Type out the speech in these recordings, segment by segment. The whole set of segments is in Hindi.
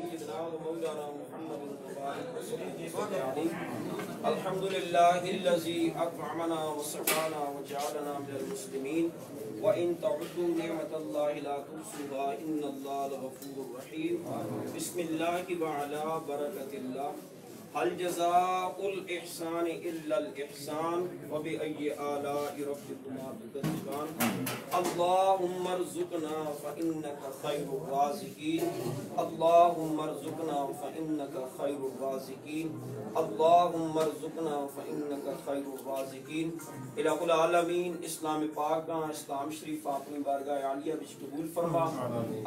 सय्यिदना व मौलाना मुहम्मद अल्हम्दुलिल्लाहिल्लज़ी अत'अमना व सक़ाना व जअलना मिनल मुस्लिमीन व इन तअुद्दू निअमतल्लाहि ला तुहसूहा इन्नल्लाहा लग़फूरुर रहीम। बिस्मिल्लाहि व अला बरकतिल्लाह। हल जज़ाउल इहसानि इल्लल इहसान व बिअय्यि आलाइ रब्बिकुमा तुकज़्ज़िबान। अल्लाहुम्मा अर्ज़ुक़ना फ़इन्नका ख़ैरुर राज़िक़ीन। अल्लाहुम्मा अर्ज़ुक़ना फ़इन्नका ख़ैरुर राज़िक़ीन। अल्लाहुम्मा अर्ज़ुक़ना फ़इन्नका ख़ैरुर राज़िक़ीन। इलाहुल आलमीन इस्लाम पाक दा इस्लाम शरीफ अपनी बारगाह आलिया विच कबूल फरमा।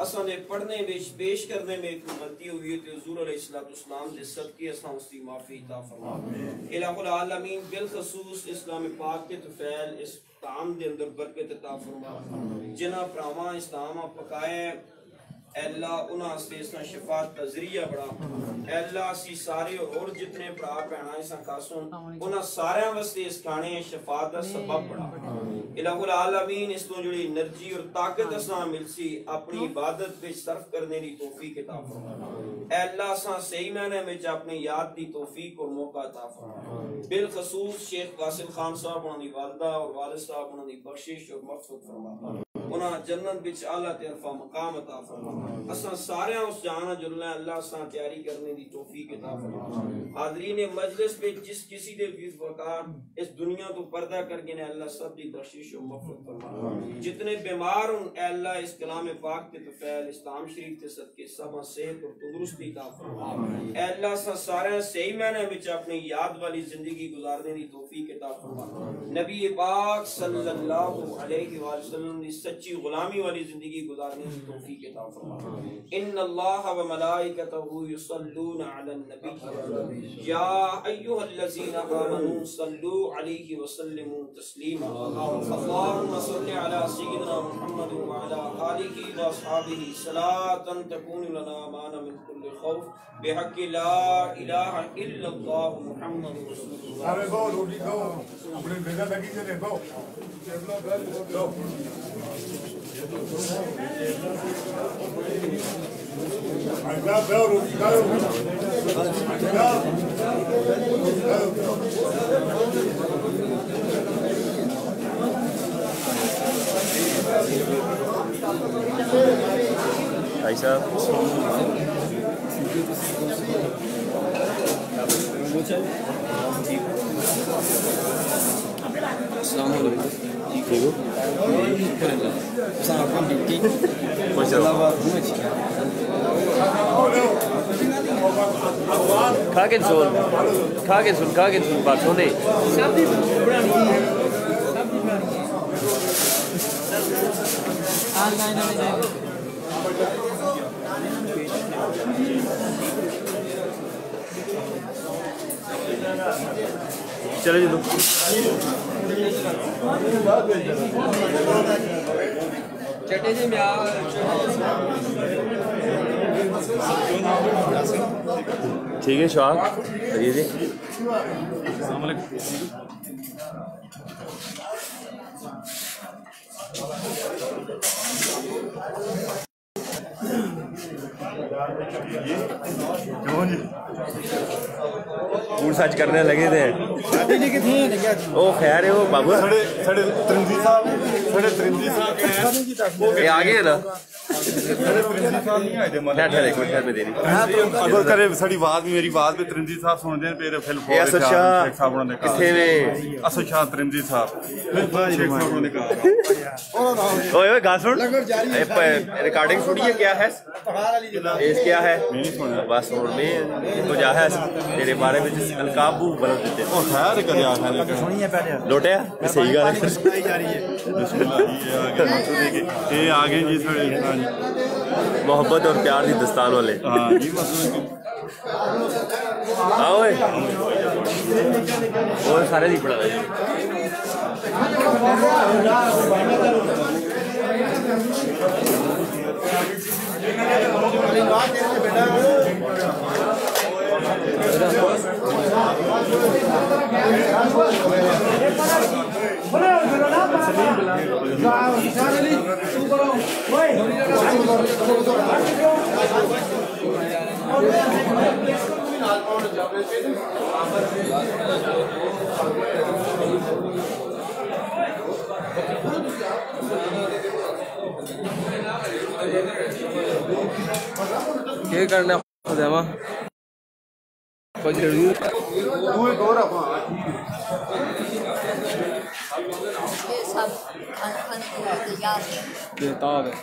असां दे पढ़ने विच पेश करने में कोई गलती हुई है तो हुज़ूर अलैहिस्सलाम दे सदके असां उसकी माफी अता फरमा। इलाहुल आलमीन बिलखसूस इस्लाम पाक के तुफैल इस ताम दे अंदर बरकत अता फरमा। जिन्हां भरावां इस ताम पकाए अल्लाह उन्हां से शफात का जरिया बड़ा। अल्लाह असी सारे और जितने भरा भैणा इस खासों उन्हां सारे वास्ते इस खाने शफात का सबब बड़ा। इलाहुल आलमीन इस तो जुड़ी एनर्जी और ताकत असां मिलसी अपनी इबादत विच सर्फ करने दी तौफीक अता फरमा। अल्लाह असां सही मायने विच अपनी याद दी तौफीक और मौका अता फरमा। बिलखसूस शेख कासिम खान साहब उन्हां दी वालिदा और वालिद साहब उन्हां दी बख्शिश और मग़फ़िरत फरमा। उन्हां जन्नत विच आला ते अरफा मकाम अता फरमा। असां सारे उस जान जुलना अल्लाह असां तैयारी करने दी तौफीक अता फरमा। हाज़रीन मजलिस पे जिस किसी दे भी वक़ात इस दुनिया तो पर्दा कर गए ने अल्लाह सब दी बख्शिश और मग़फ़िरत फरमा। जितने बीमार हुन अल्लाह इस कलाम पाक के तफैल इस्लाम शरीफ के सदके सब सेहत और तंदुरुस्ती अता फरमा। अल्लाह असां सारे सही मायने विच अपनी याद वाली जिंदगी गुजारने दी तौफीक अता फरमा। नबी पाक सल्लल्लाहु अलैहि वसल्लम दी सच्ची गुलामी वाली जिंदगी गुजारने की तौफीक अता फरमा। इन्नल्लाह व मलाइकतहु युसल्लूना अलन नबी या अय्युहल्लज़ीना आमनू सल्लू अलैहि व सल्लिमू तस्लीमा। अल्लाहुम्मा सल्लि अला सय्यिदिना मुहम्मद व अला आलिहि व अस्हाबिहि सलातन तकूनु लना माना मिन कुल्लि खौफ बिहक़्क़ि ला इलाहा इल्लल्लाह मुहम्मदुर रसूलुल्लाह। अरे वो रोटी खाओ अपने बेटा लगी चले खाओ लो आजा बेओ रोटी खाओ भाई साहब खा के सुन बात सुने चलो जी चटे जी ठीक है शौक जी हूँ सच करने लगे थे ओ खैर है वो बाबू आ गए ना अगर करे साड़ी बात मेरी बात पे त्रिंदी साहब सुनते हैं फिर फिल्म असद शाह त्रिंदी साहब ओए गा सुन रिकॉर्डिंग सुनिए क्या है क्या है बस में तो जा है तेरे बारे में अलकाबू बदल देते लोटे सही गल आगे जी मोहब्बत और प्यार की दस्तान वाले और सारे दी पढ़ा क्या करना खुदामा कुछ रिव्यू सब खाने के लिए तैयार है। किताब है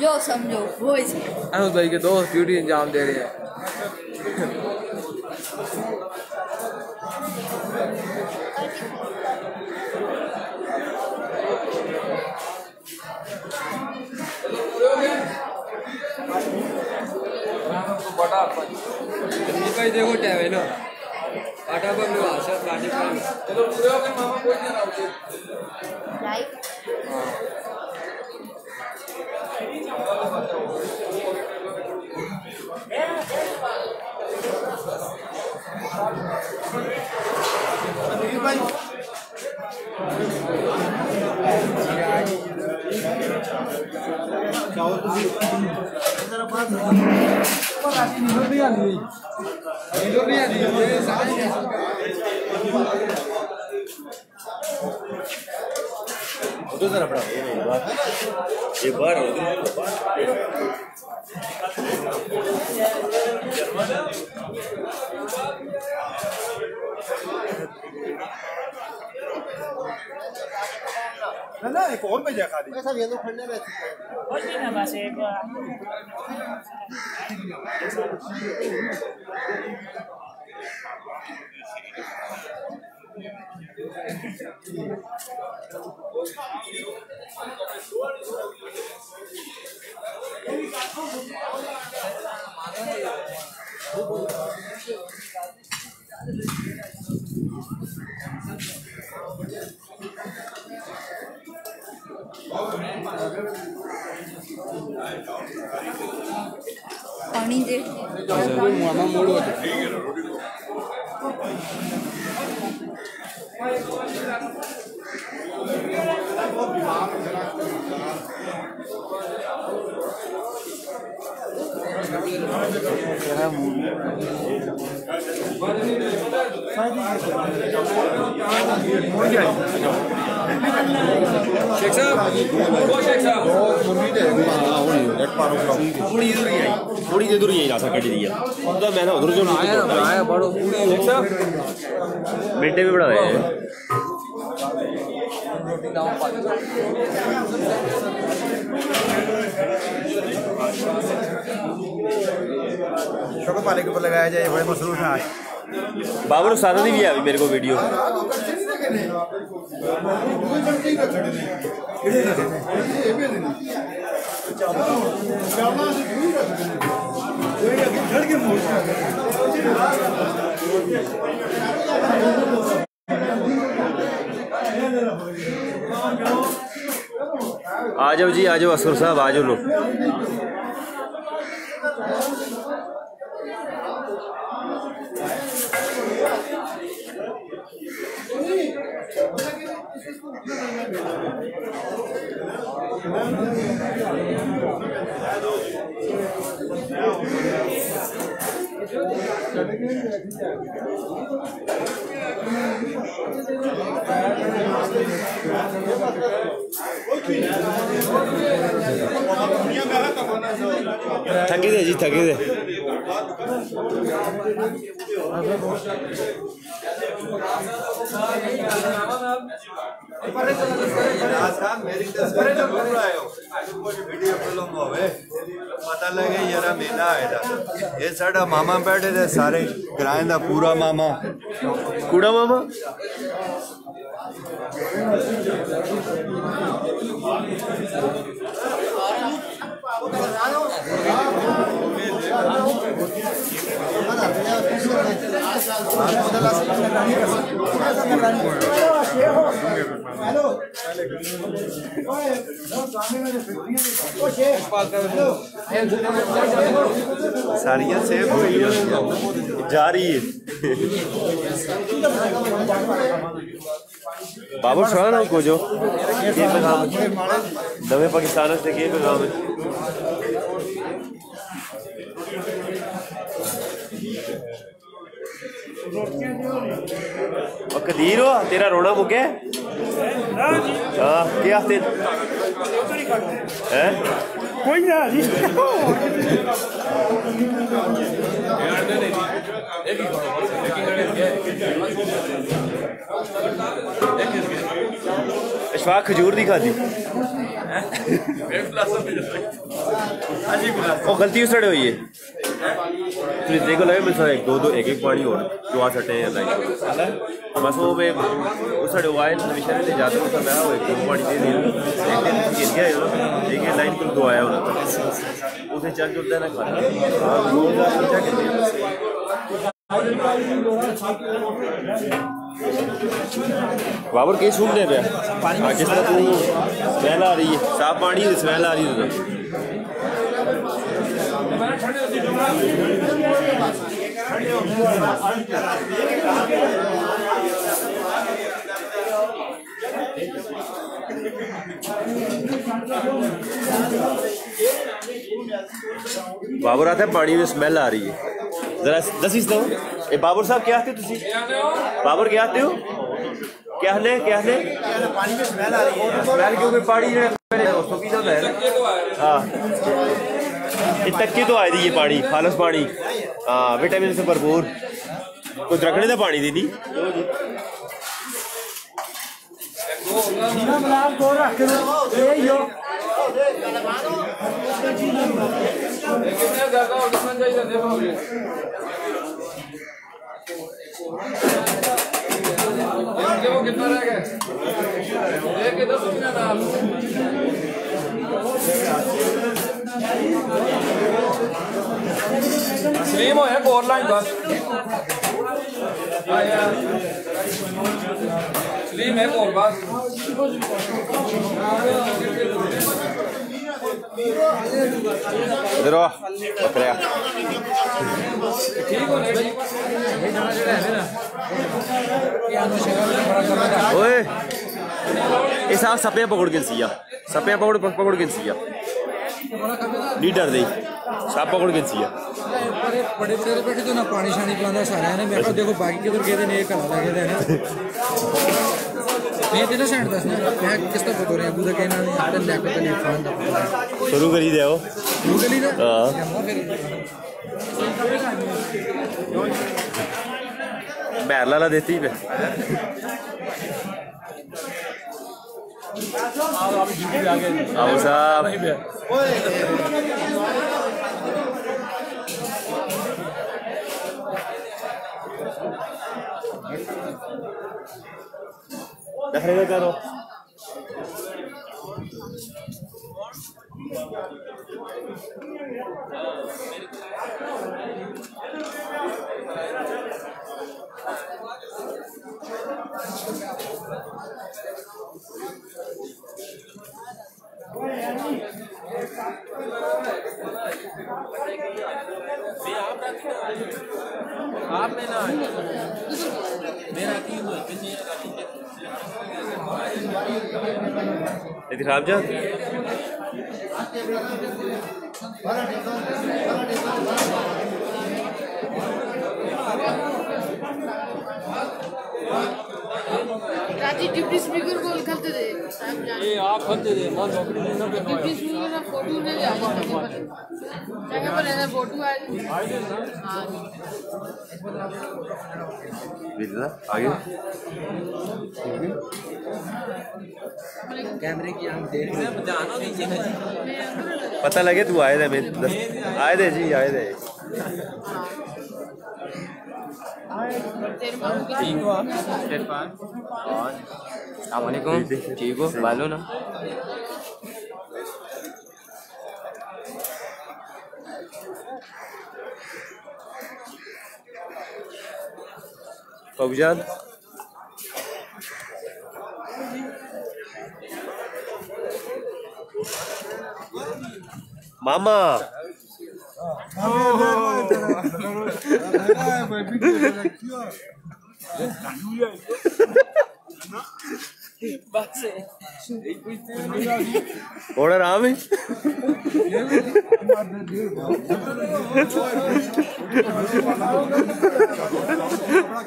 जो समझो वो ही सही। अहमद भाई के दोस्त ड्यूटी अंजाम दे रहे हैं। भाई देखो टाइम है ना आटा पर में आशा काटे पर चलो पूरे हो गए मामा कोई नहीं रहोगे राइट उधर जरा पड़ा ये बार ना एक और भेजा खाली सब ये लोग खड़ने में कुछ भी ना बस एक पानी दे मामा मोड़ो शेख साहब वो शेख साहब थोड़ी देर दूर ही रास्ता कट दिया तो मैं ना उधर जो आया बड़ो शेख साहब मिनटे में बढ़ाए हैं शौकत वाले के ऊपर लगाया जाए बड़े मसरूफ हैं आज बाबर सादा नहीं भी अभी मेरे को वीडियो आ जाओ जी आ जाओ असगर साहब आ जाओ लोग थके दे जी थके दे पता लगे यार मेला आया ये साडा मामा बैठे थे सारे किराए का पूरा मामा कूड़ा मामा सारियां सेव हुई जा रही है बाबू शान को जो नवे पाकिस्तान से के पैगाम है और कदीर हो तेरा रोना मुके हाँ क्या हैं कोई ना जी अशफाक खजूर दी खादी वो गलती सड़े हुई है देखो लगे मैं एक दो एक पानी और दुआ सटे हैं लाइन बस वो मैं उस सड़े हुआ है हमेशा नहीं जाते हो मैं एक दो पानी दे दिया एक लाइन को दो आया उसे चल चलता है ना खाना बाबर के सूख दे पे जिस तरह तू स्मेल आ रही है साफ पानी स्मेल आ रही है बाबर आता है पानी में स्मेल आ रही है जरा दसीस दो ए बाबर साहब क्या आते तुसी बाबर क्या आते हो क्या है पानी में स्मेल आ रही है स्मेल क्योंकि पानी दोस्तों की जाता है हाँ तक्की तो आ रही है पानी खालस पानी हाँ विटामिन से भरपूर कुछ रखने का पानी दी नहीं कितना रह गया स्लीम हो और लाइन बस स्लीम है और बस इधर आ बकरिया ठीक हो ओए ये साहब सपे पकड़ के सिया सपे पकड़ के सिया नहीं डर दे साहब पकड़ के सिया बड़े बैठे तो ना पानी शानी पिलाना सारे ने मैं कहा देखो बाकी किधर गए ने एक कला लगे थे ना मैं तेरा सेंड दस ना मैं किस तरह बता रहे हैं पूरा कहना नहीं आते लेके तो नहीं फोन शुरू करी दे आओ शुरू करी दे हां बैर लाला देती पे आओ साहब देखने करो आप में ना मेरा टीम इधर आप जा राजी डिप्टी स्पीकर को लिखते थे ये आप खलते थे मैं नौकरी लेना पे डिप्टी स्पीकर का फोटो ने आ जगह पर है फोटो आ हां बिल्ला आगे कैमरे की हम देख रहे हैं जानो नीचे पता लगे तू आए थे मैं आए थे जी आए थे ठीक हो आप इरफान अस्सलाम वालेकुम ठीक हो बालो ना फौजान मामा और आराम है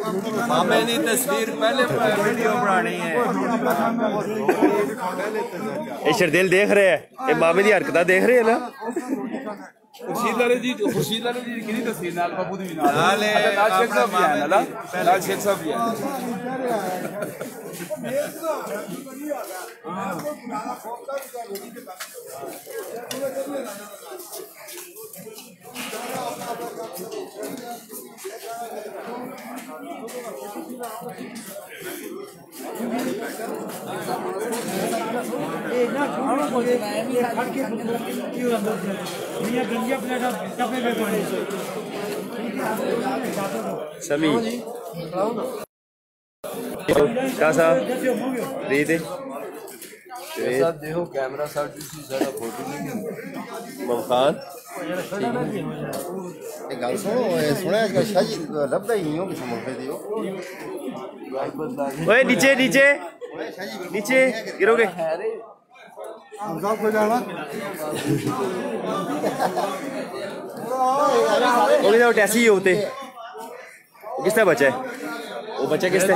मामे की तस्वीर पहले वीडियो बनानी है। ये शरदेल देख रहे हैं, ये मामे की हरकत देख रहे हैं ना। खुर्शीद लाले जी की तस्वीर नाल बाबू दी नाल शेख साहब भी है ना, नाल शेख साहब भी है। समी क्या साहब दे दे देखो कैमरा साहब जी ज़्यादा फोटो नहीं ममखान गल सुनो सुना शाही लभदा ही नहीं हो किसी मौके दी हो ओए नीचे नीचे नीचे गिरोगे साहब को जाना वो किधर टैसी ही होते किसका बच्चा है वो बच्चा किसका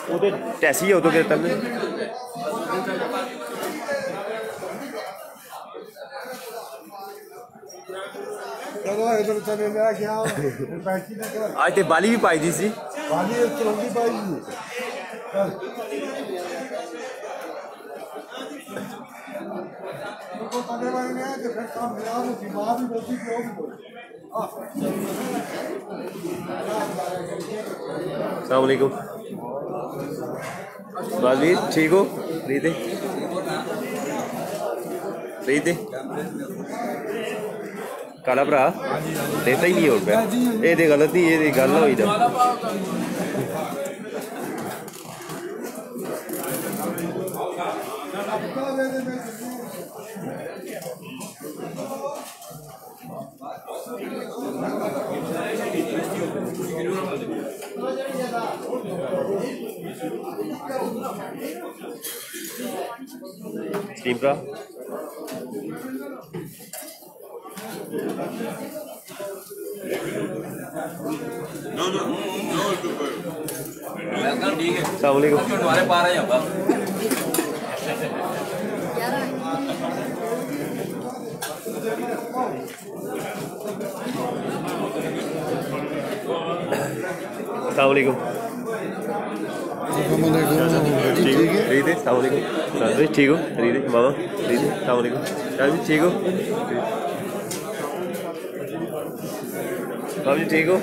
वो तो टैसी ही हो तो कहता है चलो इधर चले गया क्या पैसी ना कर आज ते बाली भी पाई दी सी वाली चलती पाई को तने वाले ने तो फिर काम मिला वो बीमार भी होती क्यों भी अस्सलाम वालेकुम बालवीर ठीक हो रीते रीते काला भरा देता ही नहीं हो गया ये गलत नहीं ये गल होई ना स्टीम का अस्सलाम वालेकुम तुम्हारे पार है होगा अस्सलाम वालेकुम ठीक है रीते अस्सलाम वालेकुम ठीक हो रीते मामा रीते अस्सलाम वालेकुम ठीक हो बाबू जी ठीक हो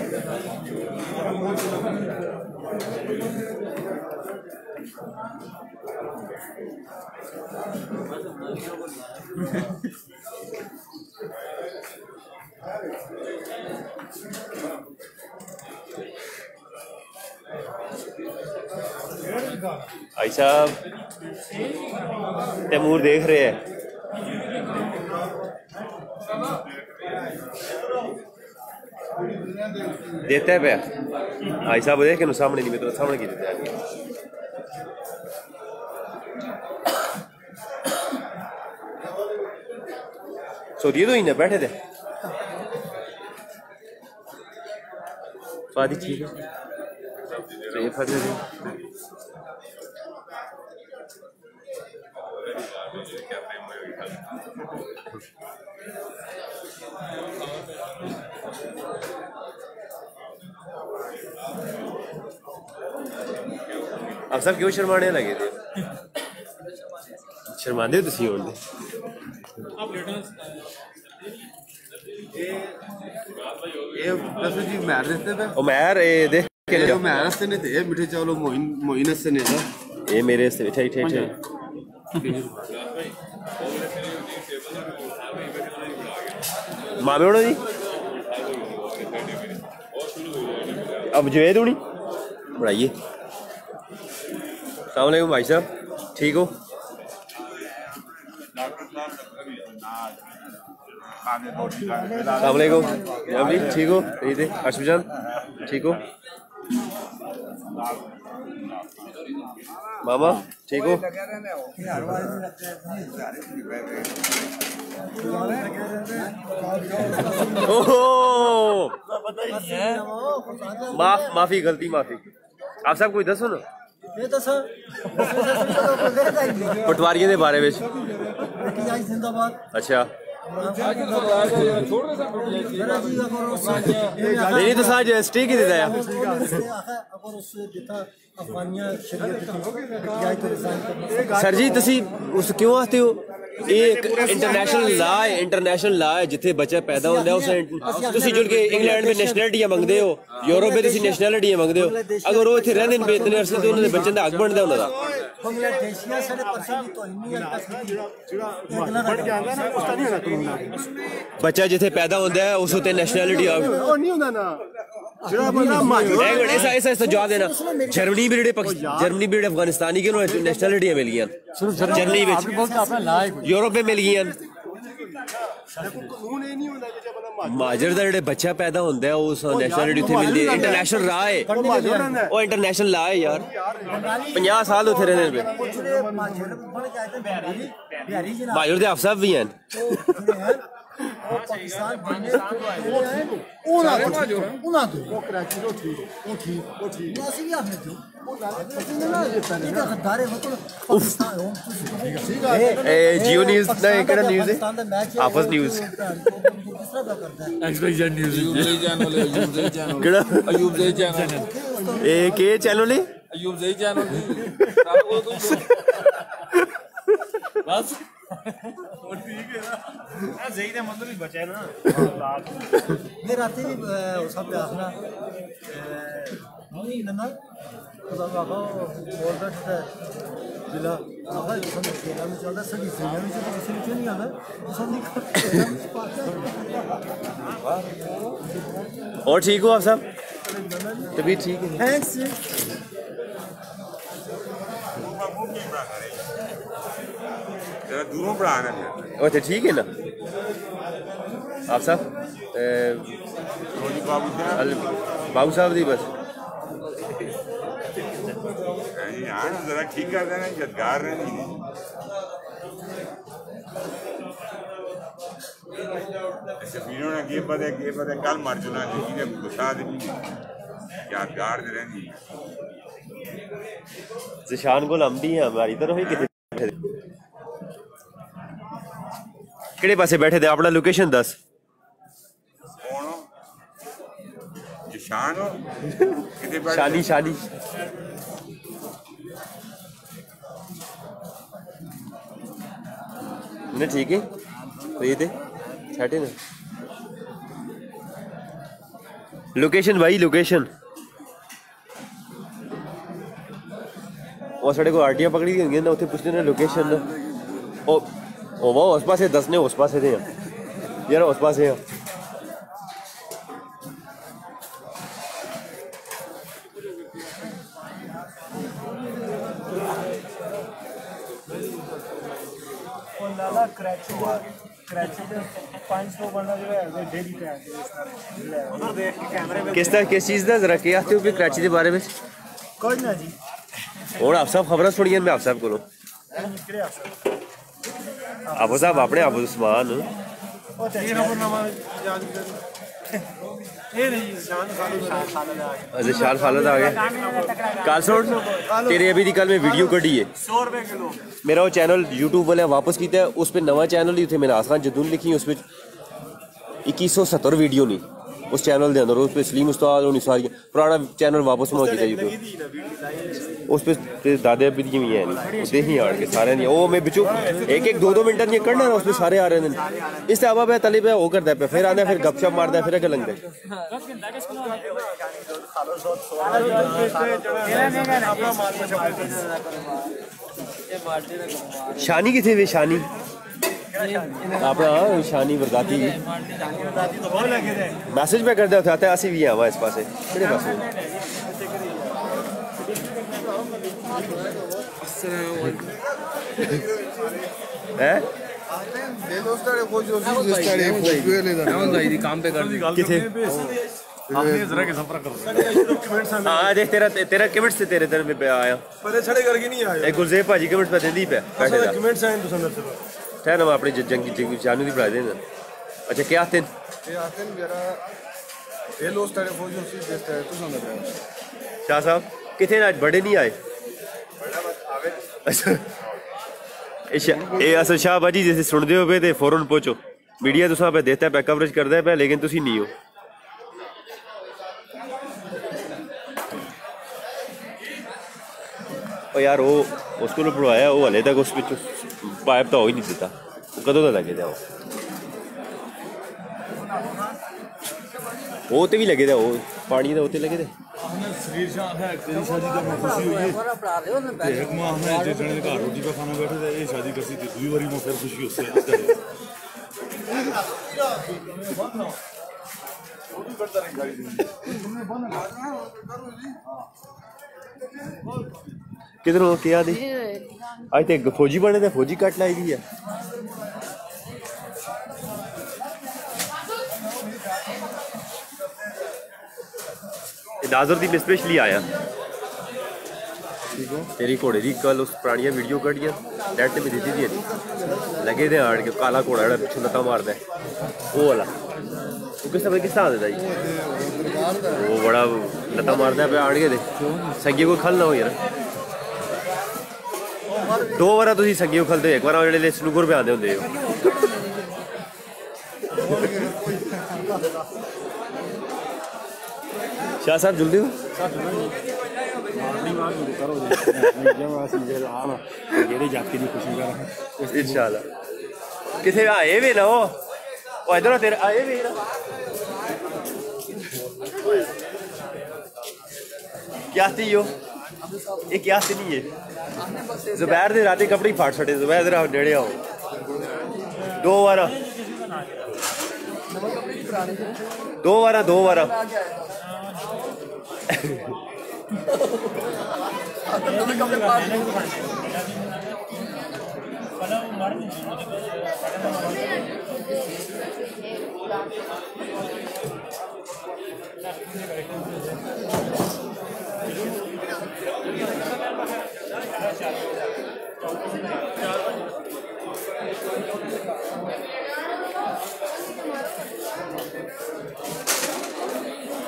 भाई साहब तैमूर देख रहे हैं देता है पे भाई साहब देख के सामने नहीं मैं सामने की देता है सो दिए तो ही ना बैठे थे स्वादी ठीक है तो ये फटे थे आप सब क्यों शर्माने लगे थे शर्माते हो तुसी होंगे ये वैसे जी मैर रिश्ते पे उमर ये देख के ये मैर रिश्ते ने थे मिठे चावल मोइन से ने था ये मेरे से ठीक ठीक ठीक मामे होना जी अब जवेद होनी बढ़ाइए अस्सलाम वालेकुम भाई साहब ठीक हो अस्सलाम वालेकुम जी ठीक हो रीते अशफजान ठीक हो मामा ठीक हो ओहो माफी गलती माफी आप सब कोई दसो ना पटवारियों के बारे में अच्छा नहीं तो साज स्टे की देता है सर जी तुसी उस क्यों आते हो एक इंटरनेशनल ला है जिथे बच्चा पैदा होता है उसे तुसी जुड़ के इंग्लैंड में नेशनैलिटी मंगते हो यूरोप में तुसी नेशनैलिटी मंगते हो अगर वो इतने रहने इतने अरसे तो उन्होंने बच्चे का हक बनता है उन्होंने बच्चा जिथे पैदा होता है उस उत्ते नेशनैलिटी ऐसा जवाब देना जर्मनी भी जेह्ड़े अफगानिस्तानी के नेशनैलिटियां मिल गई जर्मनी यूरोप में मिल गई माजर का जो बच्चा पैदा होता है उस नेशनैलिटी उत्थे मिलती है इंटरनेशनल राह है वो इंटरनेशनल ला है यार 50 साल उत्थे रहने पे माजर के अफसर भी हैं जियो न्यूज़ ना केड़ा न्यूज़ है आपस न्यूज़ एक्सप्रेशन न्यूज़ केड़ा अयूब ज़ई चैनल ए के चैनल है अयूब ज़ई चैनल बस ठीक है ना ज़ई का मतलब ही बचा है ना मैं रात ही सब पे आखना नहीं ना खुदा का बोल रहा था जिला आगे सब खेला में चलता सभी खेला में चलता किसी क्यों नहीं आता सब नहीं और ठीक हो आप सब तभी ठीक है थैंक्स दूरों पर आना है अच्छा ठीक है ना आप सब बाबू साहब जी बस जरा ठीक कर देना यादगार रहनी वीडियो ने के पता कल मर चुना लेकिन गुस्सा देनी यादगार रहनी जिशान को लंबी है हमारी तरफ ही कितने केड़े पासे बैठे थे अपना लोकेशन दस जिशान शानी शानी नहीं ठीक है तो ये थे छाटे ना लोकेशन भाई लोकेशन वो साढ़े को आरटीआई पकड़ी होंगी ना उसे पूछते ना लोकेशन ना ओ वो उस पास है 10 ने उस पास है यार उस पास है किस तरह किस चीज़ का जरा क्या आते हो कराची के बारे में कोई ना जी और आप सब खबर सुनिए मैं आप सब को आपो साहब अपने आप उस्मान शान खालद आ गया कल सुन तेरे अभी कल मैं वीडियो कड़ी है 100 रुपए किलो मेरा वो चैनल यूट्यूब वाले वापस किया है उस पर नवा चैनल ही थे मैंने आसान जदून लिखी उस पर 2170 वीडियो नहीं उस चैनल के अंदर उस पर सलीम उस्ताद होनी सारी पुराना चैनल वापस में किया यूट्यूब उस पर दादे अभी भी है नहीं ही आड़ के सारे नहीं वो मैं बिचू एक 2-2 मिनट नहीं करना उस पर सारे आ रहे हैं इस तबा पे तले पे वो करता है फिर आना फिर गपशप मारता है फिर अगर लगता है शानी किथे वे शानी अपना शानी बरगाती मैसेज पे करते होते असी भी आवा इस पासे केड़े पासे हैं काम पे कर किथे जरा के संपर्क करो हां देख तेरा कमेंट से तेरे तरफ पे आया पर छड़े करके नहीं आया एक गुलजेब भाजी कमेंट पे दे दी पे कमेंट्स आए तुम अंदर से ठहर हम अपनी जंगी जानू की पढ़ा देना अच्छा क्या आते हैं मेरा ये लो स्टाइल फौजी उसी देते हैं तो समझ रहे हो शाह साहब कितने आज बड़े नहीं आए अच्छा ये असल शाह बाजी जैसे सुनते हो पे तो फौरन पहुंचो मीडिया तुसा पे देता है पे कवरेज करता है पे लेकिन तुसी नहीं हो और यार वो उसको पढ़वाया वो हले तक उस पाइप तो हो ही नहीं देता कदों का लगे थे वो तो भी लगे थे वो पानी तो होते लगे थे शरीर शाह है तेरी शादी का मैं खुशी हुई है एक माह में जे जने का रोटी पे खाना बैठे थे ये शादी करसी थी दूसरी बारी में फिर खुशी होती है किधर हो क्या दी आज तक फौजी बने थे फौजी कट लाई दी है नाजर दी मैं स्पेशली आया तेरी घोड़े दी कल उस पुरानियां वीडियो कटियां नेट पे दी थी लगे थे आड़ के काला घोड़ा जेड़ा पिछू लत्ता मारदा है वो वाला वो किस तरह देता जी वो बड़ा लत्ता मारदा पे आड़ के दे संगी को खल ना हो यार दो बार तुसी संगी को खलदे एक बार जेड़े स्नूकर पे आंदे हुंदे हो शाह साहब जल्दी हो इंशाल्लाह किसे आए भी ना वो इधर तेरे आए भी ना क्या थी यो ये क्या थी नहीं है जुबैर दे राती कपड़े फाड़ छड़े जुबैर दे नेड़े आओ दो बार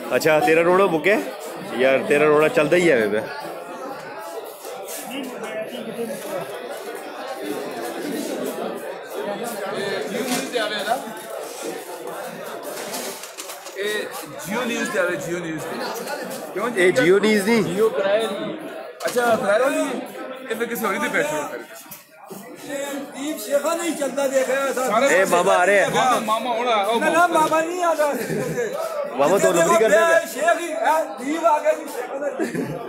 अच्छा तेरा रोना मुके यार तेरा रोना चलता ही है वे जियो न्यूज़ दे रहे जियो न्यूज़ क्यों ये जियो न्यूज़ नहीं जियो कराया नहीं अच्छा कराया नहीं ये फिर किसी और ही बैठे हो दीप शेखा नहीं चलता देखा ए मामा आ रहे हैं मामा होना ना मामा नहीं आता मामा तो नौकरी कर रहे हैं शेख ही दीप आ गया शेखा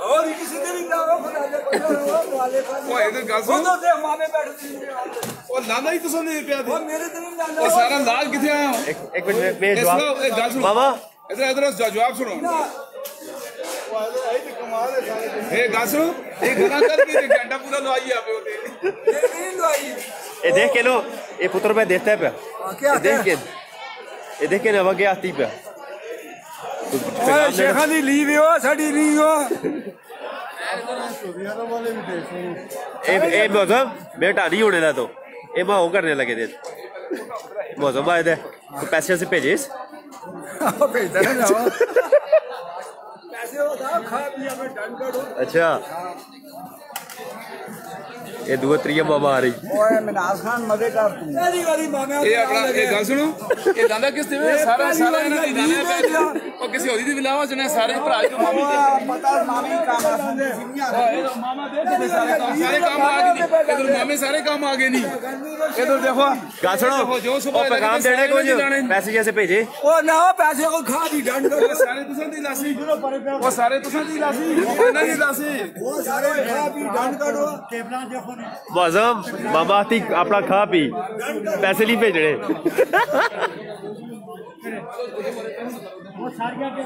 और किसी ने भी लाओ खुदा दे वाले का वो इधर गाल सुन दो से मामे बैठे और लाना ही तो सुन नहीं पिया थे मेरे दिन लाना और सारा लाल किथे आया एक मिनट में जवाब मामा इधर जवाब सुनो ए गाल सुनो एक गाना कर के घंटा पूरा लवाई आप होते नहीं लवाई ये देख के लो ये पुत्र में देखता है पे क्या देख के ये देख के नवा के आती पे शेखा दी लीव हो साडी नहीं हो ए मौसम बेटा नहीं होने ना तो ए मैं वो करने लगे थे मौसम आए थे तो पैसे से भेजे भेजता ना जाओ पैसे होता खा पिया में डन करो अच्छा ये दो त्रिया मामा आ रही ओए मिनाज खान मजे कर तू तेरी वाली मामा ये अपना ये गाल सुनो ये दादा किस ते सारा इन्हां दी दाने पे और किसी होदी दी बिलावा जने सारे भरा जो मामी दे पता मामी काम आ मामा दे सारे काम आ गए इधर मामे सारे काम आ गए नहीं इधर देखो गाल सुनो जो सुबह पैगाम देने को जो पैसे जैसे भेजे ओ ना पैसे को खा दी डंड करो सारे तुसां दी लासी वो सारे तुसां दी लासी ना दी लासी वो सारे खा दी डंड करो केबला देखो मौसम मामा आती अपना खा पी पैसे नहीं भेजने वो सारिया के